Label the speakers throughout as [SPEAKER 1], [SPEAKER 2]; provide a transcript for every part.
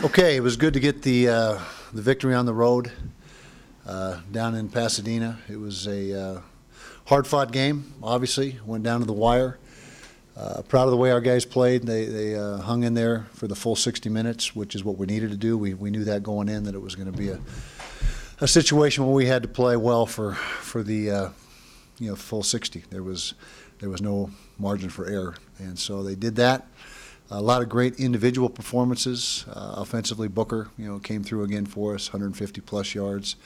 [SPEAKER 1] Okay, it was good to get the victory on the road down in Pasadena. It was a hard-fought game. Obviously, went down to the wire. Proud of the way our guys played. They hung in there for the full 60 minutes, which is what we needed to do. We knew that going in, that it was going to be a situation where we had to play well for the full 60. There was no margin for error, and so they did that. A lot of great individual performances. Offensively, Booker, came through again for us, 150-plus yards.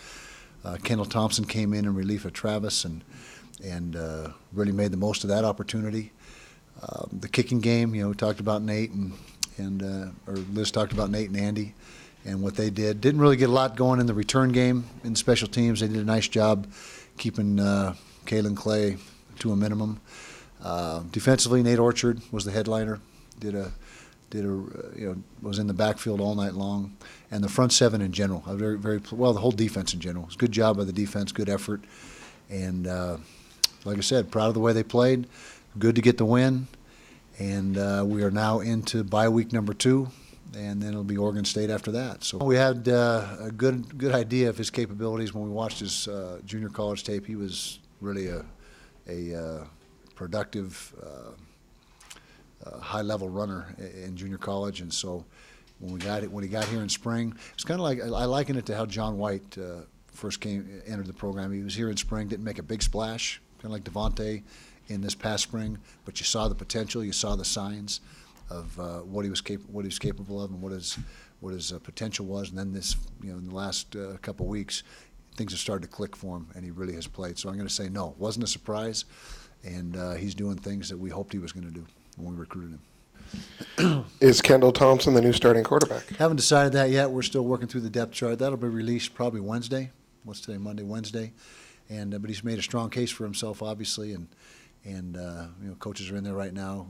[SPEAKER 1] Kendall Thompson came in relief of Travis and really made the most of that opportunity. The kicking game, we talked about Nate or Liz talked about Nate and Andy and what they did. Didn't really get a lot going in the return game in special teams. They did a nice job keeping Kalen Clay to a minimum. Defensively, Nate Orchard was the headliner. Was in the backfield all night long, and the front seven in general, the whole defense in general. It was a good job by the defense, good effort, and like I said, proud of the way they played. Good to get the win, and we are now into bye week number 2, and then it'll be Oregon State after that. So we had a good idea of his capabilities when we watched his junior college tape. He was really a productive. High-level runner in junior college, and so when he got here in spring, it's kind of like I liken it to how John White first entered the program. He was here in spring, didn't make a big splash, kind of like Devontae in this past spring, but you saw the potential, you saw the signs of what he was capable of, and what his potential was. And then this, in the last couple of weeks, things have started to click for him, and he really has played. So I'm going to say no, it wasn't a surprise, and he's doing things that we hoped he was going to do when we recruited him.
[SPEAKER 2] Is Kendall Thompson the new starting quarterback?
[SPEAKER 1] Haven't decided that yet. We're still working through the depth chart. That'll be released probably Wednesday. What's today? Monday, Wednesday. And but he's made a strong case for himself, obviously, and coaches are in there right now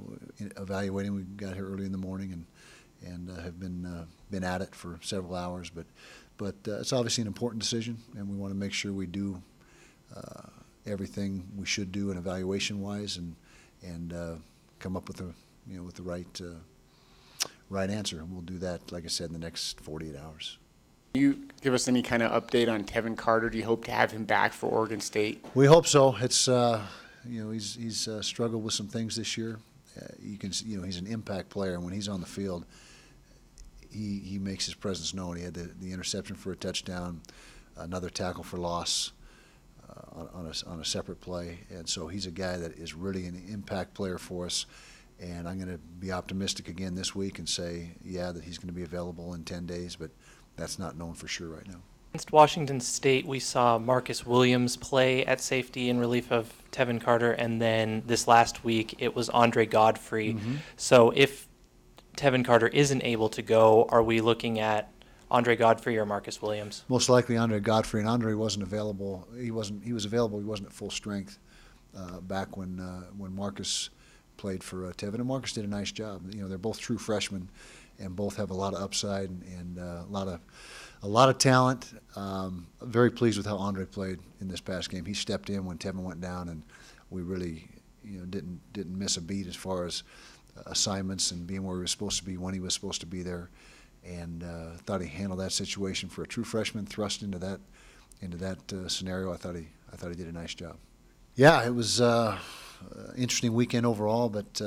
[SPEAKER 1] evaluating. We got here early in the morning and have been at it for several hours. But it's obviously an important decision, and we want to make sure we do everything we should do in evaluation-wise and come up with the right answer. And we'll do that, like I said, in the next 48 hours.
[SPEAKER 3] Can you give us any kind of update on Tevin Carter? Do you hope to have him back for Oregon State?
[SPEAKER 1] We hope so. It's he's struggled with some things this year. You can see, he's an impact player, and when he's on the field, he makes his presence known. He had the interception for a touchdown, another tackle for loss. On a separate play, and so he's a guy that is really an impact player for us, and I'm going to be optimistic again this week and say, that he's going to be available in 10 days, but that's not known for sure right now.
[SPEAKER 4] Against Washington State, we saw Marcus Williams play at safety in relief of Tevin Carter, and then this last week it was Andre Godfrey. Mm-hmm. So if Tevin Carter isn't able to go, are we looking at Andre Godfrey or Marcus Williams?
[SPEAKER 1] Most likely Andre Godfrey, and Andre wasn't available. He was available. He wasn't at full strength back when Marcus played for Tevin, and Marcus did a nice job. They're both true freshmen, and both have a lot of upside and a lot of talent. Very pleased with how Andre played in this past game. He stepped in when Tevin went down, and we really didn't miss a beat as far as assignments and being where he was supposed to be when he was supposed to be there. And thought he handled that situation for a true freshman thrust into that scenario. I thought he did a nice job. Yeah, it was interesting weekend overall, but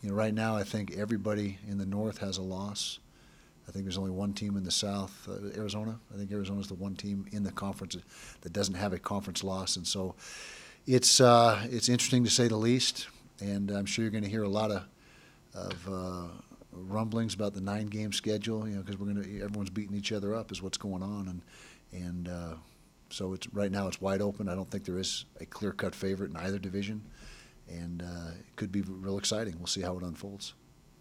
[SPEAKER 1] right now I think everybody in the North has a loss. I think there's only one team in the South, Arizona. I think Arizona's the one team in the conference that doesn't have a conference loss, and so it's interesting to say the least. And I'm sure you're going to hear a lot of rumblings about the 9-game schedule, because everyone's beating each other up is what's going on, and so right now it's wide open. I don't think there is a clear-cut favorite in either division, and it could be real exciting. We'll see how it unfolds.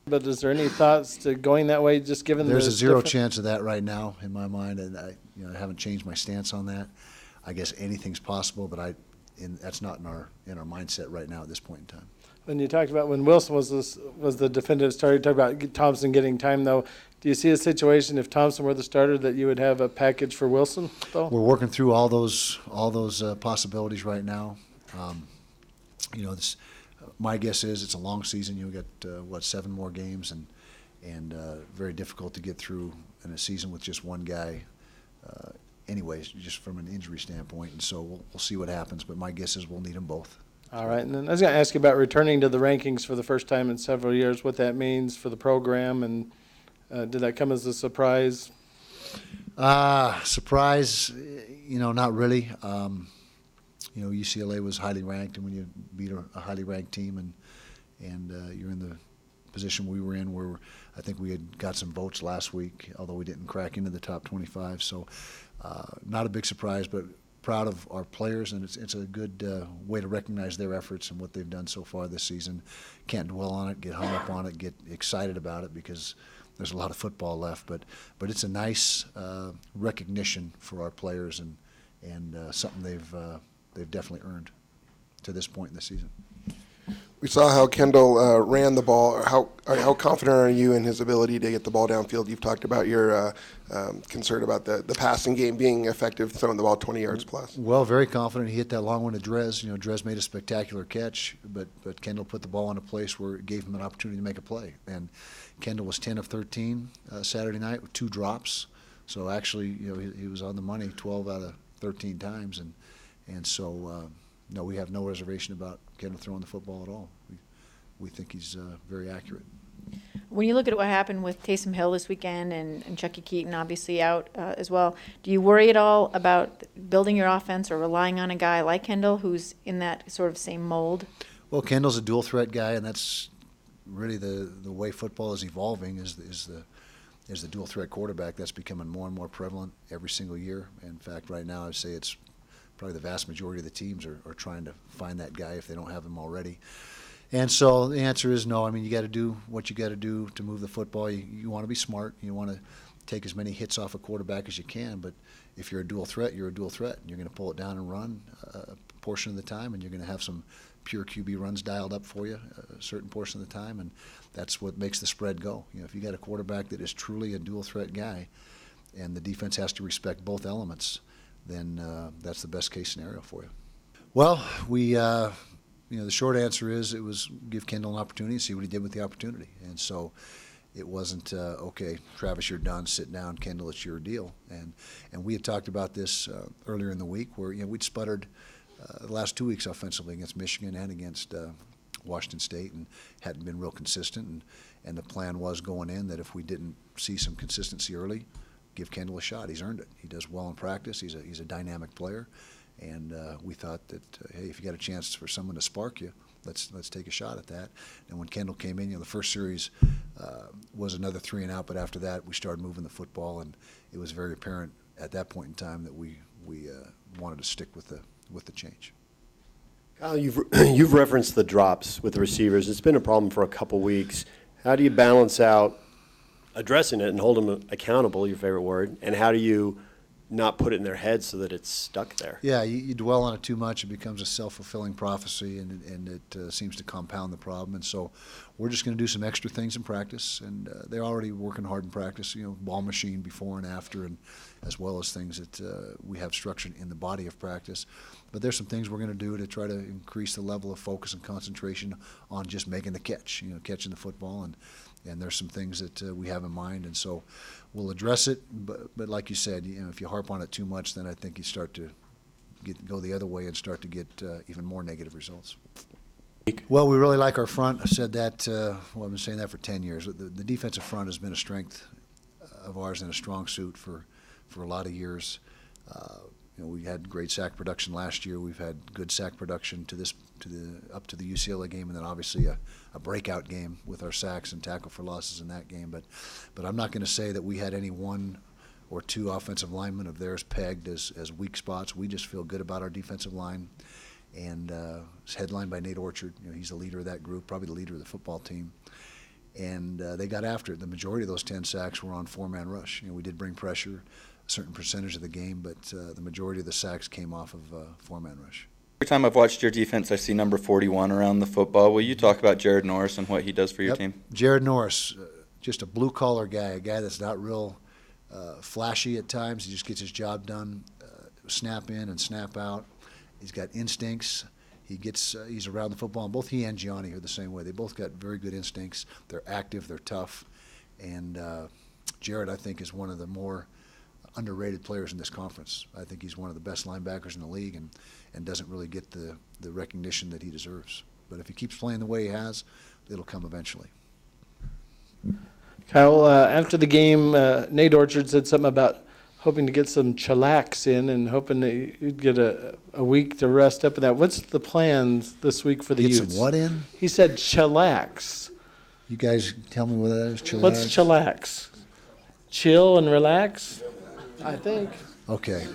[SPEAKER 5] But is there any thoughts to going that way, just given
[SPEAKER 1] there's a zero chance of that right now in my mind, and I haven't changed my stance on that. I guess anything's possible, but that's not in our mindset right now at this point in time.
[SPEAKER 5] When you talked about when Wilson was the defendant, started talking about Thompson getting time, though, do you see a situation if Thompson were the starter that you would have a package for Wilson, though?
[SPEAKER 1] We're working through all those possibilities right now. My guess is it's a long season. You'll get 7 more games, and very difficult to get through in a season with just one guy. Anyways, just from an injury standpoint, and so we'll see what happens. But my guess is we'll need them both.
[SPEAKER 5] All right, and then I was going to ask you about returning to the rankings for the first time in several years, what that means for the program, and did that come as a surprise?
[SPEAKER 1] Surprise, not really. UCLA was highly ranked, and when you beat a highly ranked team, and you're in the position we were in, where I think we had got some votes last week, although we didn't crack into the top 25. So, not a big surprise, but proud of our players, and it's a good way to recognize their efforts and what they've done so far this season. Can't dwell on it, get hung up on it, get excited about it, because there's a lot of football left. But it's a nice recognition for our players, and something they've definitely earned to this point in the season.
[SPEAKER 2] We saw how Kendall ran the ball. How confident are you in his ability to get the ball downfield? You've talked about your concern about the passing game being effective, throwing the ball 20 yards plus.
[SPEAKER 1] Well, very confident. He hit that long one to Drez. Drez made a spectacular catch, but Kendall put the ball in a place where it gave him an opportunity to make a play. And Kendall was 10 of 13 Saturday night with 2 drops. So actually, he was on the money 12 out of 13 times, and so. No, we have no reservation about Kendall throwing the football at all. We think he's very accurate.
[SPEAKER 6] When you look at what happened with Taysom Hill this weekend and Chucky Keaton obviously out as well, do you worry at all about building your offense or relying on a guy like Kendall who's in that sort of same mold?
[SPEAKER 1] Well, Kendall's a dual threat guy, and that's really the way football is evolving is the dual threat quarterback. That's becoming more and more prevalent every single year. In fact, right now I'd say it's probably the vast majority of the teams are trying to find that guy if they don't have him already. And so the answer is no. I mean, you got to do what you got to do to move the football. You want to be smart. You want to take as many hits off a quarterback as you can. But if you're a dual threat, you're a dual threat. You're going to pull it down and run a portion of the time, and you're going to have some pure QB runs dialed up for you a certain portion of the time, and that's what makes the spread go. If you got a quarterback that is truly a dual threat guy, and the defense has to respect both elements, then that's the best case scenario for you. Well, the short answer is it was give Kendall an opportunity and see what he did with the opportunity. And so it wasn't, okay, Travis, you're done, sit down, Kendall, it's your deal. And we had talked about this earlier in the week where we'd sputtered the last 2 weeks offensively against Michigan and against Washington State and hadn't been real consistent. And the plan was going in that if we didn't see some consistency early, give Kendall a shot. He's earned it. He does well in practice. He's a dynamic player, and we thought that hey, if you got a chance for someone to spark you, let's take a shot at that. And when Kendall came in, the first series was another 3 and out, but after that we started moving the football, and it was very apparent at that point in time that we wanted to stick with the change.
[SPEAKER 7] Kyle, you've referenced the drops with the receivers. It's been a problem for a couple weeks. How do you balance out addressing it and hold them accountable, your favorite word, and how do you not put it in their heads so that it's stuck there?
[SPEAKER 1] Yeah, you dwell on it too much, it becomes a self-fulfilling prophecy, and it seems to compound the problem. And so we're just going to do some extra things in practice, and they're already working hard in practice, ball machine before and after, and as well as things that we have structured in the body of practice. But there's some things we're going to do to try to increase the level of focus and concentration on just making the catch, catching the football, and there's some things that we have in mind, and so we'll address it. But like you said, if you harp on it too much, then I think you start to go the other way and start to get even more negative results. Well, we really like our front. I said that. I've been saying that for 10 years. The defensive front has been a strength of ours and a strong suit for a lot of years. We had great sack production last year. We've had good sack production up to the UCLA game, and then obviously a breakout game with our sacks and tackle for losses in that game. But I'm not going to say that we had any one or two offensive linemen of theirs pegged as weak spots. We just feel good about our defensive line, and it's headlined by Nate Orchard. He's the leader of that group, probably the leader of the football team. And they got after it. The majority of those 10 sacks were on 4-man rush. We did bring pressure a certain percentage of the game, but the majority of the sacks came off of 4-man rush.
[SPEAKER 8] Every time I've watched your defense, I see number 41 around the football. Will you talk about Jared Norris and what he does for your team?
[SPEAKER 1] Jared Norris, just a blue-collar guy, a guy that's not real flashy at times. He just gets his job done, snap in and snap out. He's got instincts. He's around the football, and both he and Gianni are the same way. They both got very good instincts. They're active, they're tough, And Jared, I think, is one of the more underrated players in this conference. I think he's one of the best linebackers in the league, and doesn't really get the recognition that he deserves. But if he keeps playing the way he has, it'll come eventually.
[SPEAKER 5] Kyle, after the game, Nate Orchard said something about hoping to get some chillax in and hoping that you'd get a week to rest up in that. What's the plans this week for the
[SPEAKER 1] Get
[SPEAKER 5] Utes?
[SPEAKER 1] some what in?
[SPEAKER 5] He said chillax.
[SPEAKER 1] You guys tell me what that is. Chillax?
[SPEAKER 5] What's chillax? Chill and relax? I think.
[SPEAKER 1] Okay.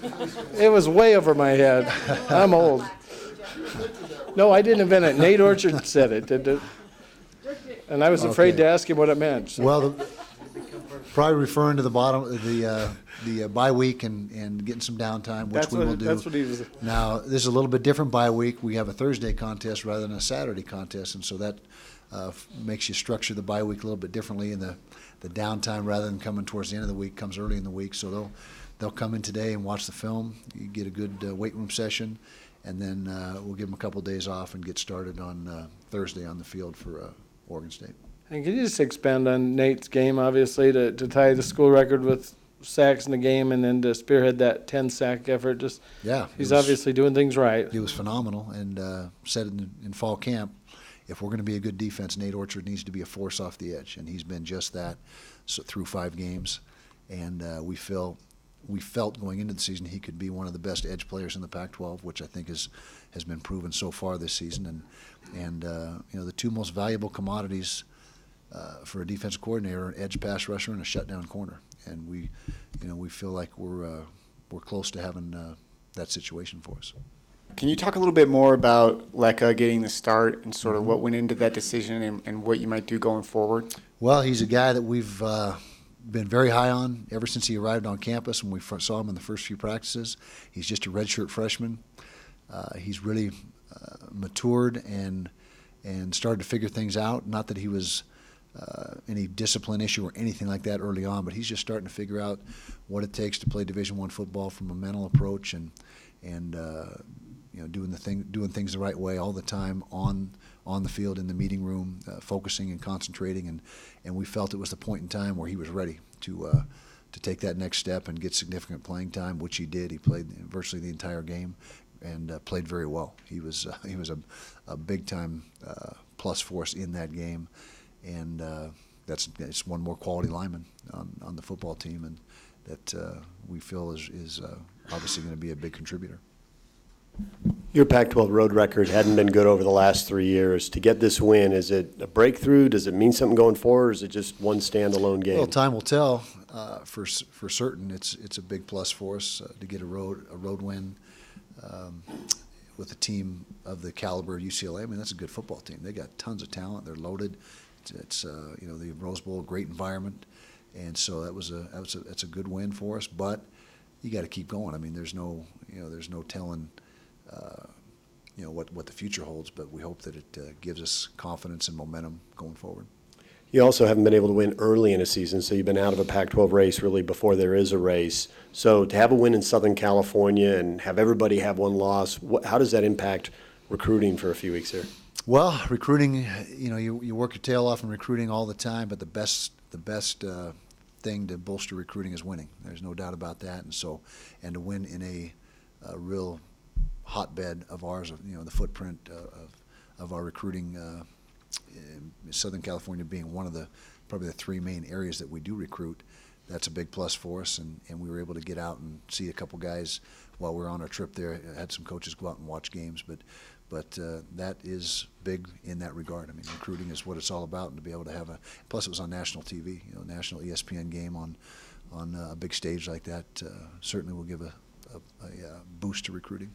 [SPEAKER 5] It was way over my head. I'm old. No, I didn't invent it. Nate Orchard said it. And I was afraid
[SPEAKER 1] Okay.
[SPEAKER 5] to ask him what it meant. So.
[SPEAKER 1] Well, probably referring to the bottom, the bye week and getting some downtime, which we will do.
[SPEAKER 5] That's what he was.
[SPEAKER 1] Now, this is a little bit different bye week. We have a Thursday contest rather than a Saturday contest, and so that makes you structure the bye week a little bit differently. And the downtime, rather than coming towards the end of the week, comes early in the week. So they'll come in today and watch the film. You get a good weight room session, and then we'll give them a couple of days off and get started on Thursday on the field for Oregon State.
[SPEAKER 5] And can you just expand on Nate's game, obviously, to tie the school record with sacks in the game and then to spearhead that 10-sack effort? Just
[SPEAKER 1] Yeah,
[SPEAKER 5] he's obviously doing things right.
[SPEAKER 1] He was phenomenal, and said in fall camp, if we're going to be a good defense, Nate Orchard needs to be a force off the edge, and he's been just that through 5 games. And we felt going into the season he could be one of the best edge players in the Pac-12, which I think has been proven so far this season. And the 2 most valuable commodities for a defensive coordinator are an edge pass rusher and a shutdown corner. And we feel like we're close to having that situation for us.
[SPEAKER 3] Can you talk a little bit more about Lecca getting the start and sort of what went into that decision and what you might do going forward?
[SPEAKER 1] Well, he's a guy that we've been very high on ever since he arrived on campus when we saw him in the first few practices. He's just a redshirt freshman. He's really matured and started to figure things out. Not that he was any discipline issue or anything like that early on, but he's just starting to figure out what it takes to play Division I football from a mental approach and doing things the right way all the time on the field, in the meeting room, focusing and concentrating, and we felt it was the point in time where he was ready to take that next step and get significant playing time, which he did. He played virtually the entire game and played very well. He was a big time plus for us in that game, and it's one more quality lineman on the football team, and that we feel is obviously going to be a big contributor.
[SPEAKER 7] Your Pac-12 road record hadn't been good over the last 3 years. To get this win, is it a breakthrough? Does it mean something going forward, or is it just one standalone game?
[SPEAKER 1] Well, time will tell. For certain, it's a big plus for us to get a road win with a team of the caliber of UCLA. I mean, that's a good football team. They got tons of talent. They're loaded. It's the Rose Bowl, great environment, and so that's a good win for us. But you got to keep going. I mean, there's no telling. What the future holds, but we hope that it gives us confidence and momentum going forward.
[SPEAKER 7] You also haven't been able to win early in a season, so you've been out of a Pac-12 race really before there is a race. So to have a win in Southern California and have everybody have one loss, how does that impact recruiting for a few weeks here?
[SPEAKER 1] Well, recruiting, you work your tail off in recruiting all the time, but the best thing to bolster recruiting is winning. There's no doubt about that, and to win in a real hotbed of ours, the footprint of our recruiting, Southern California being one of probably the 3 main areas that we do recruit. That's a big plus for us, and we were able to get out and see a couple guys while we were on our trip there. I had some coaches go out and watch games, but that is big in that regard. I mean, recruiting is what it's all about, and to be able to have plus it was on national TV, national ESPN game on a big stage like that certainly will give a boost to recruiting.